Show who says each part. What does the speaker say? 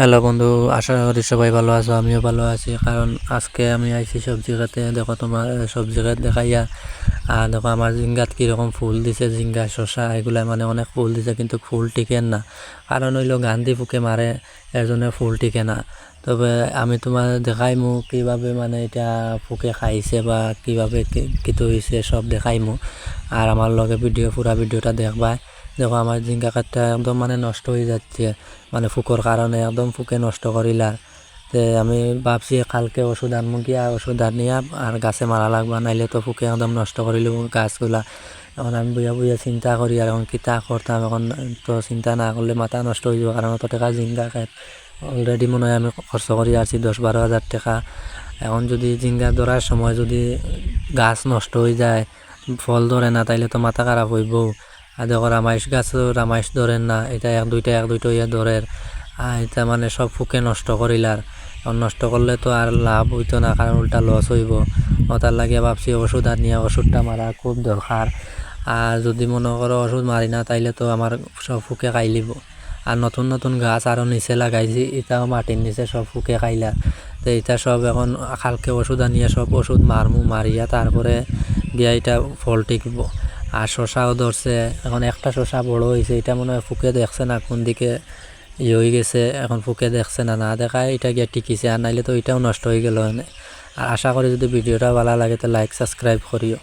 Speaker 1: Hello বন্ধু, আশা করি সবাই ভালো আছো। আমিও ভালো আছি, কারণ আজকে আমি আইছি সবজি খাতে। দেখো তোমার সবজি খাত দেখাইয়া। আর দেখো আমার ঝিঙ্গাত কীরকম ফুল দিছে, ঝিঙ্গা শসা এগুলা মানে অনেক ফুল দিছে, কিন্তু ফুল টিকেন না। কারণ হইলো গান্ধী ফুকে মারে, এর জন্য ফুল টিকে না। তবে আমি তোমার দেখাইমু কীভাবে মানে এটা ফুকে খাইছে বা কীভাবে কিতো হয়েছে সব দেখাইমু। আর আমার লগে পুরা ভিডিওটা দেখবা। দেখো আমার ঝিঙ্গা খাতটা একদম মানে নষ্ট হয়ে যাচ্ছে, মানে ফুকোর কারণে একদম ফুকে নষ্ট করিলা। তে আমি ভাবছি কালকে ওষুধ আনবো, গিয়া ওষুধ আনিয়া আর গাছে মারা লাগবা, নাইলে তো ফুকে একদম নষ্ট করিল গাছগুলা। এখন আমি বইয়া বইয়া চিন্তা করি, আর এখন কিতা করতাম। এখন তো চিন্তা না করলে মাথা নষ্ট হয়ে যাবে, কারণ অত টাকা ঝিঙ্গা খাই অলরেডি মনে হয় আমি খরচ করি আসছি 10-12 হাজার টাকা। এখন যদি ঝিঙ্গা ধরার সময় যদি গাছ নষ্ট হয়ে যায়, ফল ধরে না, তাইলে তো মাথা খারাপ হইব। আর দেখো রামাইশ গাছও রামাইশ ধরেন না, এটা এক দুইটা ইয়ে ধরের। আর এটা মানে সব ফুকে নষ্ট করিলার। এখন নষ্ট করলে তো আর লাভ হইতো না, কারণ উল্টা লস হইব। তার লাগিয়ে ভাবছি ওষুধ আনিয়া ওষুধটা মারা খুব দরকার। আর যদি মনে করো ওষুধ মারি না, তাইলে তো আমার সব ফুকে খাইলিব। আর নতুন নতুন গাছ আরও নিচে লাগাইছি, এটাও মাটির নিচে সব ফুকে খাইলা। তো এটা সব এখন কালকে ওষুধ আনিয়া সব ওষুধ মারিয়া তারপরে গিয়া এটা ফল টিকব। আর শশাও ধরছে, এখন একটা শশা বড় হয়েছে, এটা মনে হয় ফুকে দেখছে না কোন দিকে হয়ে গেছে, এখন ফুকে দেখছে না, না দেখায় এটা গিয়া টিকিছে। আর নাইলে তো এটাও নষ্ট হয়ে গেল। আর আশা করি যদি ভিডিওটা ভালো লাগে তো লাইক সাবস্ক্রাইব করিও।